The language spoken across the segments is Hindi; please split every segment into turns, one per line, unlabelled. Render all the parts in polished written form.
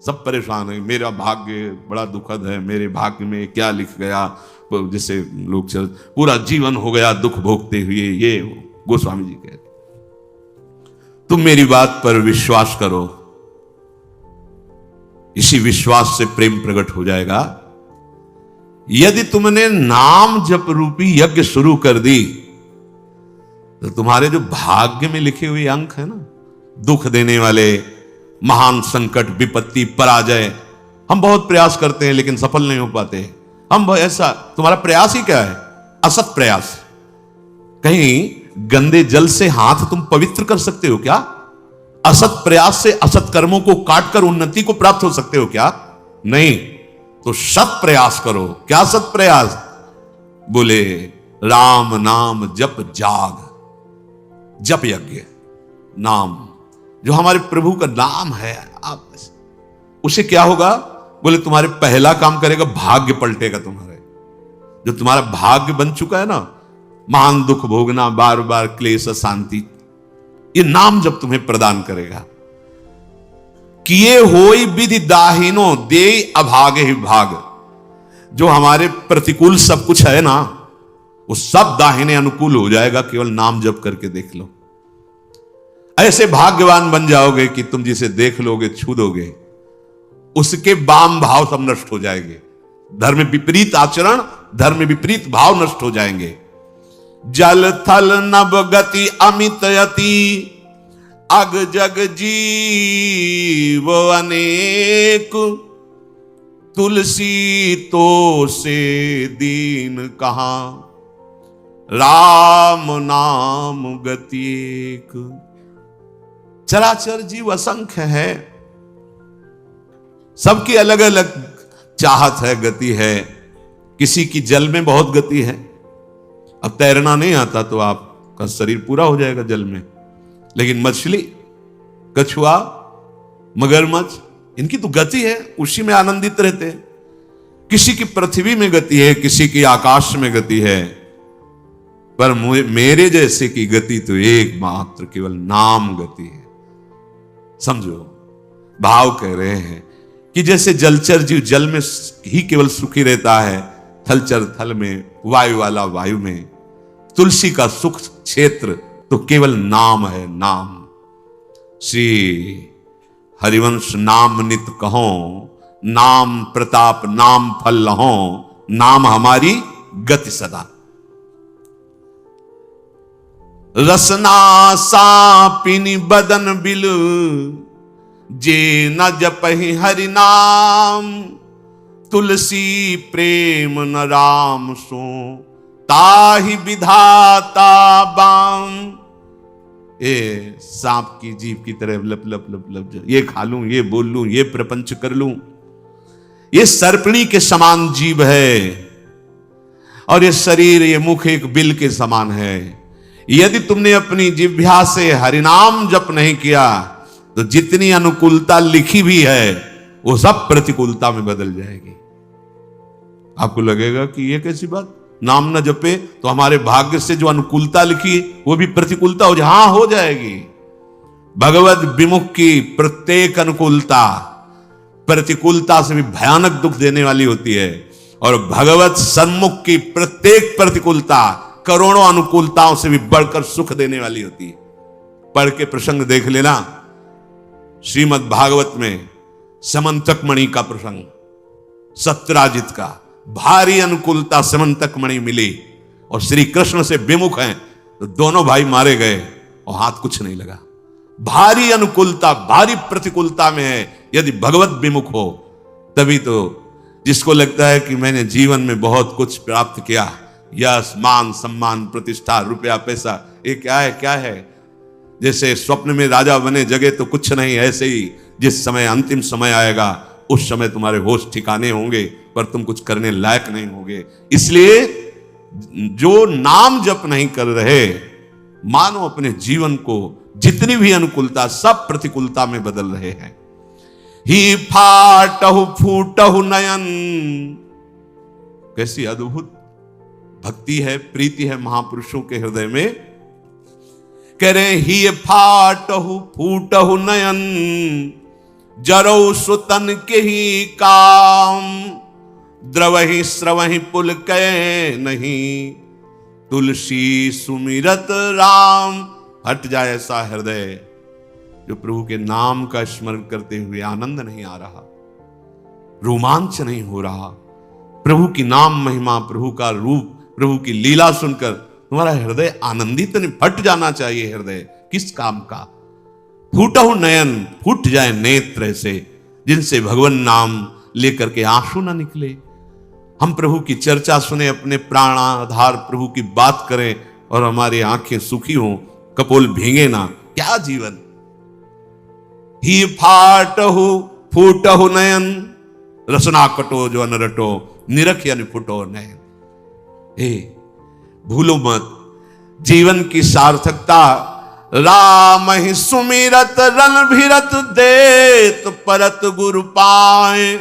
सब परेशान है, मेरा भाग्य बड़ा दुखद है, मेरे भाग्य में क्या लिख गया, जैसे लोग चल पूरा जीवन हो गया दुख भोगते हुए। ये गोस्वामी जी कह रहे, तुम मेरी बात पर विश्वास करो, इसी विश्वास से प्रेम प्रकट हो जाएगा। यदि तुमने नाम जप रूपी यज्ञ शुरू कर दी तो तुम्हारे जो भाग्य में लिखे हुए अंक है ना, दुख देने वाले, महान संकट, विपत्ति, पराजय, हम बहुत प्रयास करते हैं लेकिन सफल नहीं हो पाते। हम ऐसा, तुम्हारा प्रयास ही क्या है? असत प्रयास। कहीं गंदे जल से हाथ तुम पवित्र कर सकते हो क्या? असत प्रयास से असत कर्मों को काटकर उन्नति को प्राप्त हो सकते हो क्या? नहीं। तो सत प्रयास करो। क्या सत प्रयास? बोले राम नाम जप जाग, जप यज्ञ, नाम जो हमारे प्रभु का नाम है, आप उसे क्या होगा? बोले तुम्हारे पहला काम करेगा, भाग्य पलटेगा तुम्हारे। जो तुम्हारा भाग्य बन चुका है ना, महान दुख भोगना, बार बार क्लेश, शांति, ये नाम जब तुम्हें प्रदान करेगा। किए होई विधि दाहिनो दे अभागे ही भाग। जो हमारे प्रतिकूल सब कुछ है ना, वो सब दाहिने अनुकूल हो जाएगा, केवल नाम जप करके देख लो। ऐसे भाग्यवान बन जाओगे कि तुम जिसे देख लोगे, छू दोगे, उसके वाम भाव सब नष्ट हो जाएंगे। धर्म विपरीत आचरण, धर्म विपरीत भाव नष्ट हो जाएंगे। जल थल नभ गति अमित यति, अग जग जीव अनेक, तुलसी तो से दीन कहां, राम नाम गति एक। चराचर जीव असंख्य है, सबकी अलग अलग चाहत है, गति है। किसी की जल में बहुत गति है। अब तैरना नहीं आता तो आपका शरीर पूरा हो जाएगा जल में, लेकिन मछली, कछुआ, मगरमच्छ, इनकी तो गति है, उसी में आनंदित रहते हैं। किसी की पृथ्वी में गति है, किसी की आकाश में गति है, पर मेरे जैसे की गति तो एकमात्र केवल नाम गति है। समझो, भाव कह रहे हैं कि जैसे जलचर जीव जल में ही केवल सुखी रहता है, थलचर थल में, वायु वाला वायु में, तुलसी का सुख क्षेत्र तो केवल नाम है, नाम। श्री हरिवंश नाम नित कहो, नाम प्रताप नाम फल लहो, नाम हमारी गति सदा। रसना सापिनी बदन बिल, जे न जपहि हरि नाम, तुलसी प्रेम न राम सो, ताहि विधाता बाम। ए सांप की जीभ की तरह लप लप लप लप, ये खा लूं, ये बोल लूं, ये प्रपंच कर लूं। ये सर्पणी के समान जीव है, और ये शरीर, ये मुख एक बिल के समान है। यदि तुमने अपनी जिह्वा से हरिनाम जप नहीं किया तो जितनी अनुकूलता लिखी भी है वो सब प्रतिकूलता में बदल जाएगी। आपको लगेगा कि ये कैसी बात, नाम न जपे तो हमारे भाग्य से जो अनुकूलता लिखी वो भी प्रतिकूलता हो जाए। हाँ, हो जाएगी। भगवत विमुख की प्रत्येक अनुकूलता प्रतिकूलता से भी भयानक दुख देने वाली होती है, और भगवत सन्मुख की प्रत्येक प्रतिकूलता करोड़ों अनुकूलताओं से भी बढ़कर सुख देने वाली होती है। पढ़ के प्रसंग देख लेना, श्रीमद् भागवत में समंतक मणि का प्रसंग, सत्यराजित का। भारी अनुकूलता समंतक मणि मिली और श्री कृष्ण से विमुख हैं तो दोनों भाई मारे गए और हाथ कुछ नहीं लगा। भारी अनुकूलता, भारी प्रतिकूलता में है, यदि भगवत विमुख हो तभी तो। जिसको लगता है कि मैंने जीवन में बहुत कुछ प्राप्त किया, यश, मान, सम्मान, प्रतिष्ठा, रुपया, पैसा, ये क्या है, क्या है? जैसे स्वप्न में राजा बने जगे तो कुछ नहीं, ऐसे ही जिस समय अंतिम समय आएगा उस समय तुम्हारे होश ठिकाने होंगे, पर तुम कुछ करने लायक नहीं होगे। इसलिए जो नाम जप नहीं कर रहे, मानो अपने जीवन को जितनी भी अनुकूलता सब प्रतिकूलता में बदल रहे हैं। ही फाटहु फूटहु नयन, कैसी अद्भुत भक्ति है, प्रीति है महापुरुषों के हृदय में। कह रहे ही फाटहु फूटहु नयन, जरो सुतन के ही काम, द्रवहि स्रवहि पुल कै नहीं, तुलसी सुमिरत राम। हट जाए ऐसा हृदय जो प्रभु के नाम का स्मरण करते हुए आनंद नहीं आ रहा, रोमांच नहीं हो रहा। प्रभु की नाम महिमा, प्रभु का रूप, प्रभु की लीला सुनकर तुम्हारा हृदय आनंदित नहीं, फट जाना चाहिए हृदय। किस काम का? फूटहु नयन, फूट जाए नेत्र ऐसे जिनसे भगवान नाम लेकर के आंसू ना निकले। हम प्रभु की चर्चा सुने, अपने प्राणाधार प्रभु की बात करें और हमारी आंखें सुखी हों, कपोल भींगे ना। क्या जीवन! ही फाटहु फूटहु नयन, रसना कटो जो अनरटो, निरख यानी फुटो नयन। हे भूलो मत जीवन की सार्थकता, राम ही सुमिरत रणभिरत देत परत गुरु पाए,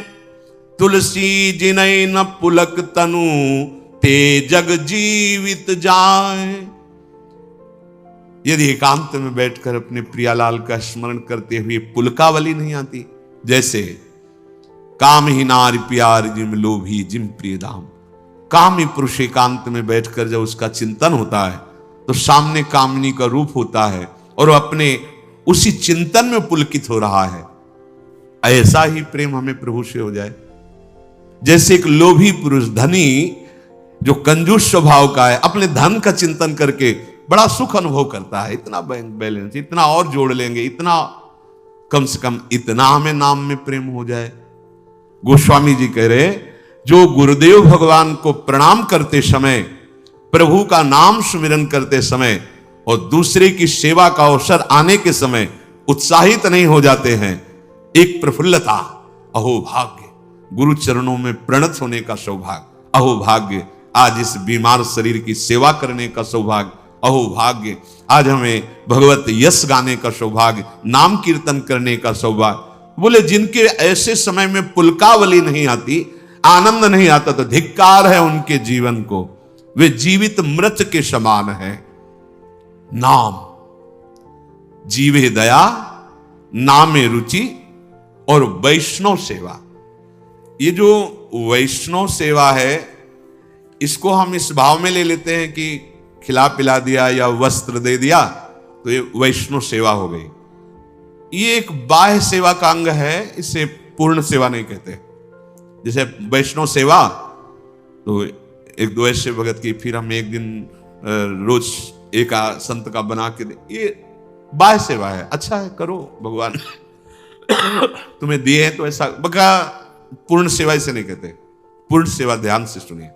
तुलसी जिनय न पुलक तनु ते जग जीवित जाए। यदि एकांत में बैठकर अपने प्रियालाल का स्मरण करते हुए पुलकावली नहीं आती, जैसे काम ही नारी प्यार जिम लोभी जिम प्रिय दाम। कामी पुरुष एकांत में बैठकर जब उसका चिंतन होता है तो सामने कामिनी का रूप होता है और वो अपने उसी चिंतन में पुलकित हो रहा है। ऐसा ही प्रेम हमें प्रभु से हो जाए। जैसे एक लोभी पुरुष, धनी जो कंजूस स्वभाव का है, अपने धन का चिंतन करके बड़ा सुख अनुभव करता है। इतना बैंक बैलेंस, इतना और जोड़ लेंगे, इतना, कम से कम इतना हमें नाम में प्रेम हो जाए। गोस्वामी जी कह रहे, जो गुरुदेव भगवान को प्रणाम करते समय, प्रभु का नाम सुमिरन करते समय और दूसरे की सेवा का अवसर आने के समय उत्साहित नहीं हो जाते हैं, एक प्रफुल्लता, अहो भाग्य, गुरु चरणों में प्रणत होने का सौभाग्य, अहो भाग्य, आज इस बीमार शरीर की सेवा करने का सौभाग्य, अहो भाग्य, आज हमें भगवत यश गाने का सौभाग्य, नाम कीर्तन करने का सौभाग्य। बोले जिनके ऐसे समय में पुलकावली नहीं आती, आनंद नहीं आता, तो धिक्कार है उनके जीवन को, वे जीवित मृत के समान है। नाम, जीवे दया, नामे रुचि और वैष्णव सेवा। ये जो वैष्णव सेवा है, इसको हम इस भाव में ले लेते हैं कि खिला पिला दिया या वस्त्र दे दिया तो ये वैष्णव सेवा हो गई। ये एक बाह्य सेवा का अंग है, इसे पूर्ण सेवा नहीं कहते। जैसे वैष्णव सेवा तो एक दो ऐसे भगत की, फिर हम एक दिन रोज एक संत का बना के दे, ये बाह्य सेवा है। अच्छा है, करो, भगवान तुम्हें दिए हैं तो ऐसा, बका पूर्ण सेवा इसे नहीं कहते। पूर्ण सेवा, ध्यान से सुनिए,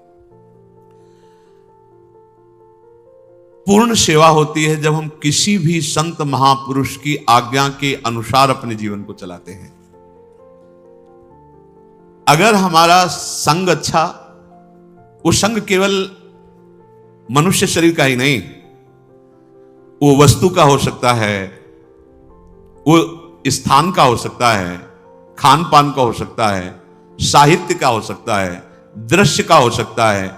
पूर्ण सेवा होती है जब हम किसी भी संत महापुरुष की आज्ञा के अनुसार अपने जीवन को चलाते हैं। अगर हमारा संग अच्छा, वो संग केवल मनुष्य शरीर का ही नहीं, वो वस्तु का हो सकता है, वो स्थान का हो सकता है, खान पान का हो सकता है, साहित्य का हो सकता है, दृश्य का हो सकता है,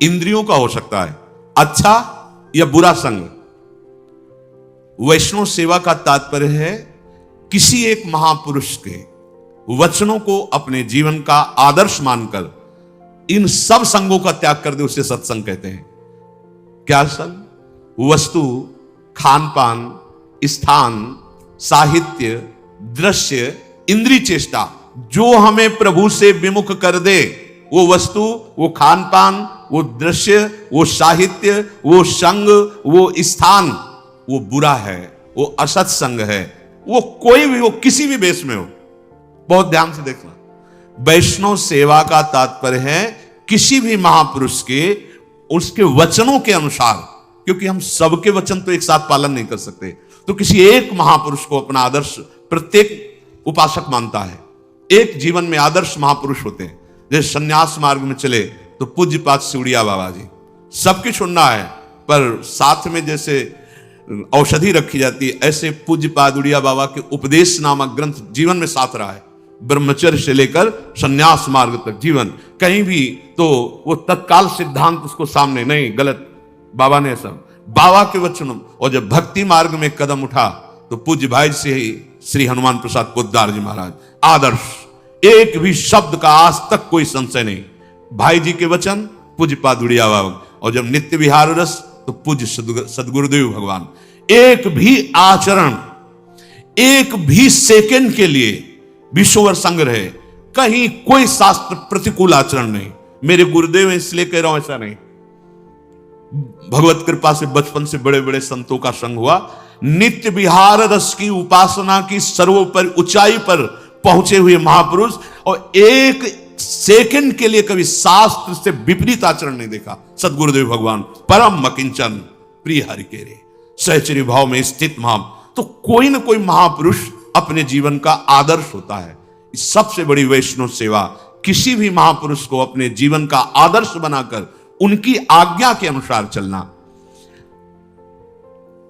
इंद्रियों का हो सकता है, अच्छा या बुरा संग। वैष्णव सेवा का तात्पर्य है किसी एक महापुरुष के वचनों को अपने जीवन का आदर्श मानकर इन सब संगों का त्याग कर दे, उसे सत्संग कहते हैं। क्या संग? वस्तु, खान पान, स्थान, साहित्य, दृश्य, इंद्रिय चेष्टा, जो हमें प्रभु से विमुख कर दे, वो वस्तु, वो खान पान, वो दृश्य, वो साहित्य, वो संग, वो स्थान, वो बुरा है, वो असत संग है। वो कोई भी हो, किसी भी वेश में हो, बहुत ध्यान से देखना। वैष्णव सेवा का तात्पर्य है किसी भी महापुरुष के, उसके वचनों के अनुसार, क्योंकि हम सबके वचन तो एक साथ पालन नहीं कर सकते, तो किसी एक महापुरुष को अपना आदर्श प्रत्येक उपासक मानता है। एक जीवन में आदर्श महापुरुष होते हैं। जैसे सन्यास मार्ग में चले तो पूज्यपाद सिवड़िया बाबा जी, सबकी सुनना है, पर साथ में जैसे औषधि रखी जाती है, ऐसे पूज्यपाद उड़िया बाबा के उपदेश नामक ग्रंथ जीवन में साथ रहा है। ब्रह्मचर्य से लेकर सन्यास मार्ग तक जीवन, कहीं भी तो वो तत्काल सिद्धांत उसको सामने नहीं, गलत, बाबा ने सब बाबा के वचन। और जब भक्ति मार्ग में कदम उठा तो पूज्य भाई से ही श्री हनुमान प्रसाद पोद्दार जी महाराज, आदर्श, एक भी शब्द का आज तक कोई संशय नहीं। भाई जी के वचन पूज्य पादुड़िया बाबा, और जब नित्य विहार रस तो पूज्य सदगुरुदेव भगवान। एक भी आचरण, एक भी सेकंड के लिए विश्ववर संग्रह, कहीं कोई शास्त्र प्रतिकूल आचरण नहीं। मेरे गुरुदेव हैं इसलिए कह रहा हूं, ऐसा नहीं। भगवत कृपा से बचपन से बड़े बड़े संतों का संग हुआ। नित्य विहार रस की उपासना की सर्वोपरि ऊंचाई पर पहुंचे हुए महापुरुष, और एक सेकंड के लिए कभी शास्त्र से विपरीत आचरण नहीं देखा। सदगुरुदेव भगवान परम मकिंचन प्रिय हरि के रे सहचरी भाव में स्थित महा। तो कोई ना कोई महापुरुष अपने जीवन का आदर्श होता है। सबसे बड़ी वैष्णव सेवा, किसी भी महापुरुष को अपने जीवन का आदर्श बनाकर उनकी आज्ञा के अनुसार चलना।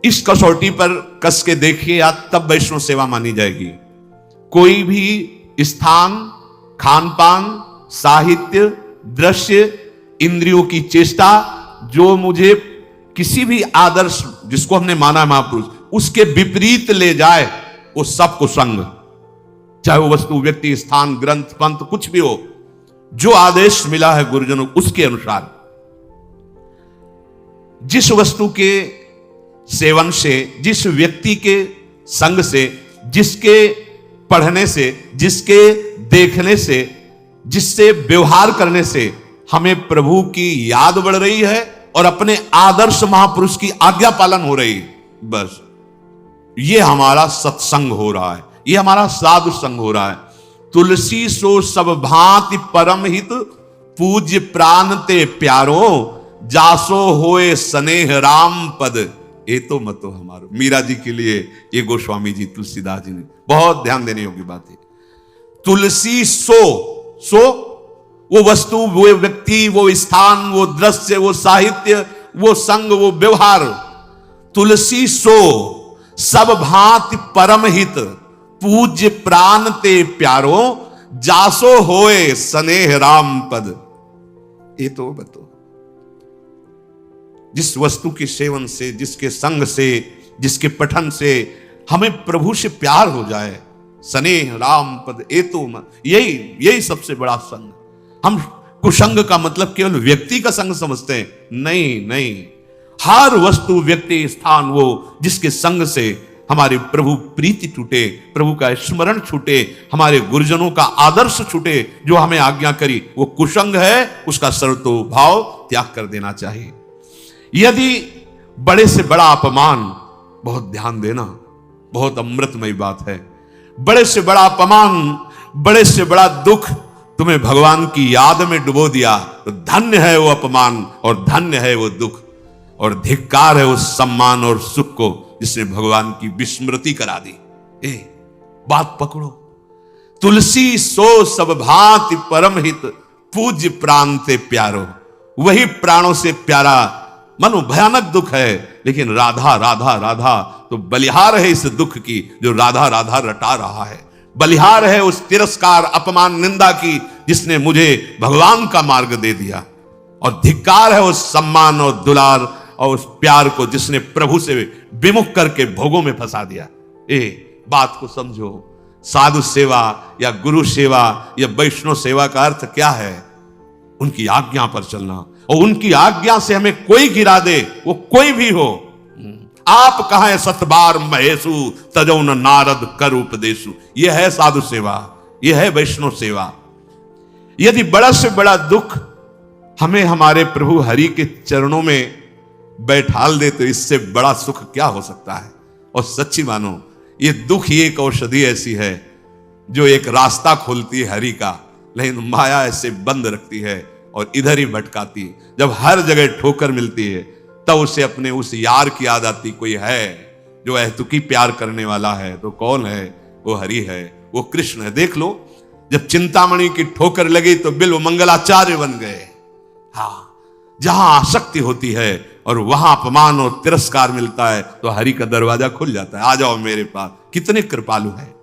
इस कसौटी पर कस के देखिए, या तब वैष्णव सेवा मानी जाएगी। कोई भी स्थान, खान पान, साहित्य, दृश्य, इंद्रियों की चेष्टा, जो मुझे किसी भी आदर्श जिसको हमने माना महापुरुष उसके विपरीत ले जाए, वो सब कुसंग। चाहे वो वस्तु, व्यक्ति, स्थान, ग्रंथ, पंथ, कुछ भी हो, जो आदेश मिला है गुरुजनों उसके अनुसार, जिस वस्तु के सेवन से, जिस व्यक्ति के संग से, जिसके पढ़ने से, जिसके देखने से, जिससे व्यवहार करने से हमें प्रभु की याद बढ़ रही है और अपने आदर्श महापुरुष की आज्ञा पालन हो रही है, बस ये हमारा सत्संग हो रहा है, ये हमारा साधु संग हो रहा है। तुलसी सो सब भांति परम हित, पूज्य प्राण ते प्यारो, जासो होए स्नेह राम पद, ये तो मतो हमारो। मीरा जी के लिए ये गोस्वामी जी, तुलसीदास जी ने बहुत ध्यान देने योग्य बात है। तुलसी सो वो वस्तु, वो व्यक्ति, वो स्थान, वो दृश्य, वो साहित्य, वो संग, वो व्यवहार। तुलसी सो सब भांति परम हित, पूज्य प्राण ते प्यारो, जासो होए स्नेह राम पद, ये तो बतो। जिस वस्तु के सेवन से, जिसके संग से, जिसके पठन से हमें प्रभु से प्यार हो जाए, स्नेह राम पद, ये तो यही सबसे बड़ा संग। हम कुसंग का मतलब केवल व्यक्ति का संग समझते हैं, नहीं। हर वस्तु, व्यक्ति, स्थान, वो जिसके संग से हमारे प्रभु प्रीति छूटे, प्रभु का स्मरण छूटे, हमारे गुरुजनों का आदर्श छूटे, जो हमें आज्ञा करी, वो कुसंग है। उसका सर्वतो भाव त्याग कर देना चाहिए। यदि बड़े से बड़ा अपमान, बहुत ध्यान देना, बहुत अमृतमयी बात है, बड़े से बड़ा अपमान, बड़े से बड़ा दुख तुम्हें भगवान की याद में डुबो दिया, तो धन्य है वो अपमान और धन्य है वो दुख, और धिक्कार है उस सम्मान और सुख को जिसने भगवान की विस्मृति करा दी। बात पकड़ो। तुलसी सो सब भांति परम हित, पूज्य प्राण ते प्यारो, वही प्राणों से प्यारा। मनो भयानक दुख है, लेकिन राधा राधा राधा तो बलिहार है इस दुख की, जो राधा राधा रटा रहा है। बलिहार है उस तिरस्कार, अपमान, निंदा की, जिसने मुझे भगवान का मार्ग दे दिया, और धिक्कार है उस सम्मान और दुलार और उस प्यार को, जिसने प्रभु से विमुख करके भोगों में फंसा दिया। बात को समझो। साधु सेवा या गुरु सेवा या वैष्णव सेवा का अर्थ क्या है? उनकी आज्ञा पर चलना, और उनकी आज्ञा से हमें कोई गिरा दे, वो कोई भी हो। आप कहां सतबार महेशु, तजो न नारद कर उपदेशु। यह है साधु सेवा, यह है वैष्णव सेवा। यदि बड़ा से बड़ा दुख हमें हमारे प्रभु हरि के चरणों में बैठाल दे, तो इससे बड़ा सुख क्या हो सकता है? और सच्ची मानो, ये दुख ही एक औषधि ऐसी है जो एक रास्ता खोलती है हरि का, लेकिन माया ऐसे बंद रखती है और इधर ही भटकाती है। जब हर जगह ठोकर मिलती है, तब उसे अपने उस यार की याद आती, कोई है जो अहतुकी प्यार करने वाला है। तो कौन है? वो हरि है, वो कृष्ण है। देख लो, जब चिंतामणि की ठोकर लगी तो बिल्व मंगलाचार्य बन गए। हाँ, जहां आसक्ति होती है और वहां अपमान और तिरस्कार मिलता है, तो हरि का दरवाजा खुल जाता है। आ जाओ मेरे पास। कितने कृपालु है।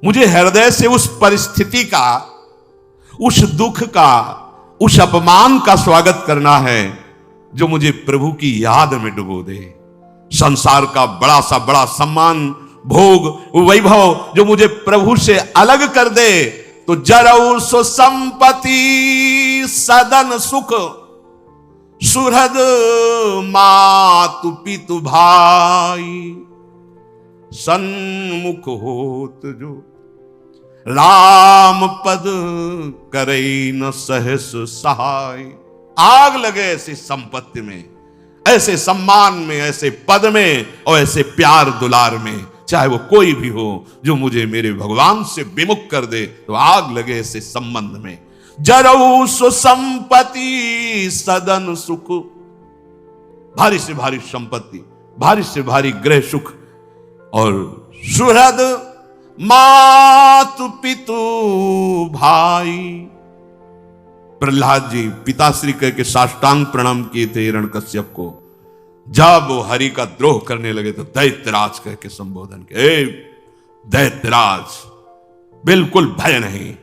मुझे हृदय से उस परिस्थिति का, उस दुख का, उस अपमान का स्वागत करना है जो मुझे प्रभु की याद में डुबो दे। संसार का बड़ा सा बड़ा सम्मान, भोग वैभव जो मुझे प्रभु से अलग कर दे, तो जरऊ सो संपत्ति सदन सुख, सुहृद मातु पितु भाई, सन्मुख होत जो राम पद करे न सहस सहाय। आग लगे ऐसी संपत्ति में, ऐसे सम्मान में, ऐसे पद में और ऐसे प्यार दुलार में, चाहे वो कोई भी हो, जो मुझे मेरे भगवान से विमुख कर दे, तो आग लगे ऐसे संबंध में। जरऊ सो संपत्ति सदन सुख, भारी से भारी संपत्ति, भारी से भारी गृह सुख, और सुहृद मातु पितु भाई। प्रहलाद जी पिताश्री कह के साष्टांग प्रणाम किए थे हिरण्यकश्यप को। जब वो हरि का द्रोह करने लगे तो दैत्यराज कह के संबोधन किया, दैत्यराज, बिल्कुल भय नहीं।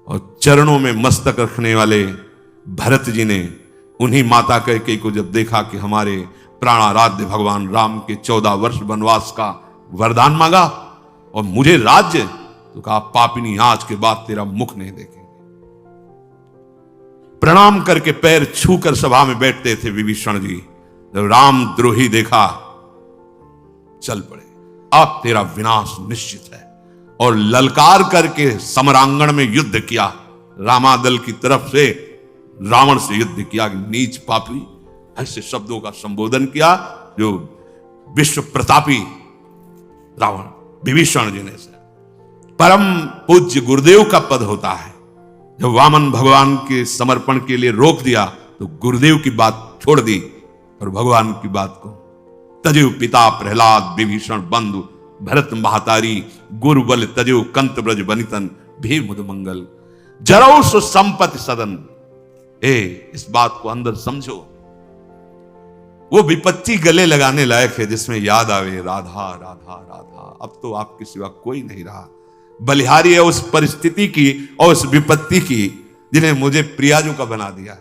और चरणों में मस्तक रखने वाले भरत जी ने उन्हीं माता कैकेयी को जब देखा कि हमारे प्राणाराध्य भगवान राम के 14 वर्ष वनवास का वरदान मांगा और मुझे राज्य, तो कहा पापिनी आज के बाद तेरा मुख नहीं देखेंगे। प्रणाम करके पैर छूकर सभा में बैठते थे विभीषण जी। जब राम द्रोही देखा, चल पड़े, अब तेरा विनाश निश्चित है। और ललकार करके समरांगण में युद्ध किया, रामादल की तरफ से रावण से युद्ध किया। नीच पापी, ऐसे शब्दों का संबोधन किया जो विश्व प्रतापी रावण विभीषण जी ने से। परम पूज्य गुरुदेव का पद होता है। जब वामन भगवान के समर्पण के लिए रोक दिया तो गुरुदेव की बात छोड़ दी और भगवान की बात को तजु। पिता प्रहलाद विभीषण बंधु भरत महातारी, गुरु बल तजु कंत ब्रज बनितन भी मुद मंगल। जरऊ सो संपत्ति सदन। इस बात को अंदर समझो। वो विपत्ति गले लगाने लायक है जिसमें याद आवे राधा राधा राधा। अब तो आपके सिवा कोई नहीं रहा। बलिहारी है उस परिस्थिति की और उस विपत्ति की जिन्हें मुझे प्रियाजू का बना दिया,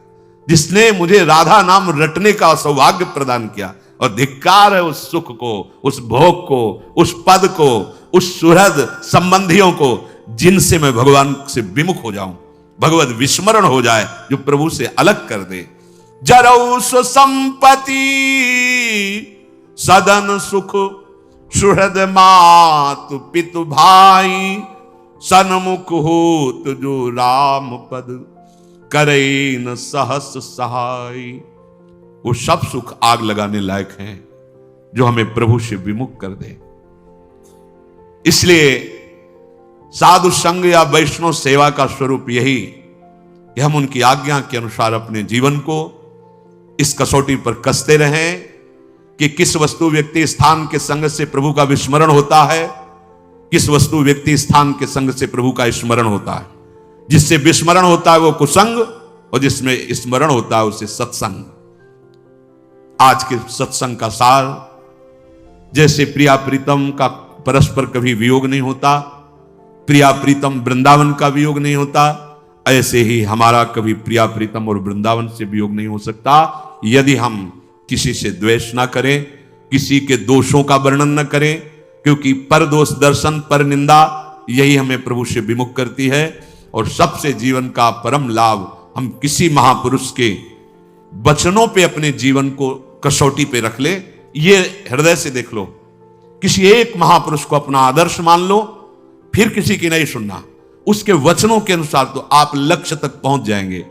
जिसने मुझे राधा नाम रटने का सौभाग्य प्रदान किया। और धिक्कार है उस सुख को, उस भोग को, उस पद को, उस सुहृद संबंधियों को जिनसे मैं भगवान से विमुख हो जाऊं, भगवत विस्मरण हो जाए, जो प्रभु से अलग कर दे। जरऊ सो संपत्ति सदन सुख, सुहृद मातु पितु भाई, सन्मुख होत जो राम पद करे न सहस सहाय। वो सब सुख आग लगाने लायक हैं जो हमें प्रभु से विमुख कर दे। इसलिए साधु संग या वैष्णव सेवा का स्वरूप यही कि हम उनकी आज्ञा के अनुसार अपने जीवन को इस कसौटी पर कसते रहें कि किस वस्तु व्यक्ति स्थान के संग से प्रभु का विस्मरण होता है, किस वस्तु व्यक्ति स्थान के संग से प्रभु का स्मरण होता है। जिससे विस्मरण होता है वो कुसंग, और जिसमें स्मरण होता है उसे सत्संग। आज के सत्संग का सार, जैसे प्रिया प्रीतम का परस्पर कभी वियोग नहीं होता, प्रिया प्रीतम वृंदावन का वियोग नहीं होता, ऐसे ही हमारा कभी प्रिया प्रीतम और वृंदावन से वियोग नहीं हो सकता यदि हम किसी से द्वेष ना करें, किसी के दोषों का वर्णन न करें, क्योंकि पर दोष दर्शन पर निंदा यही हमें प्रभु से विमुख करती है। और सबसे जीवन का परम लाभ हम किसी महापुरुष के वचनों पे अपने जीवन को कसौटी पे रख ले। ये हृदय से देख लो, किसी एक महापुरुष को अपना आदर्श मान लो, फिर किसी की नहीं सुनना, उसके वचनों के अनुसार तो आप लक्ष्य तक पहुंच जाएंगे।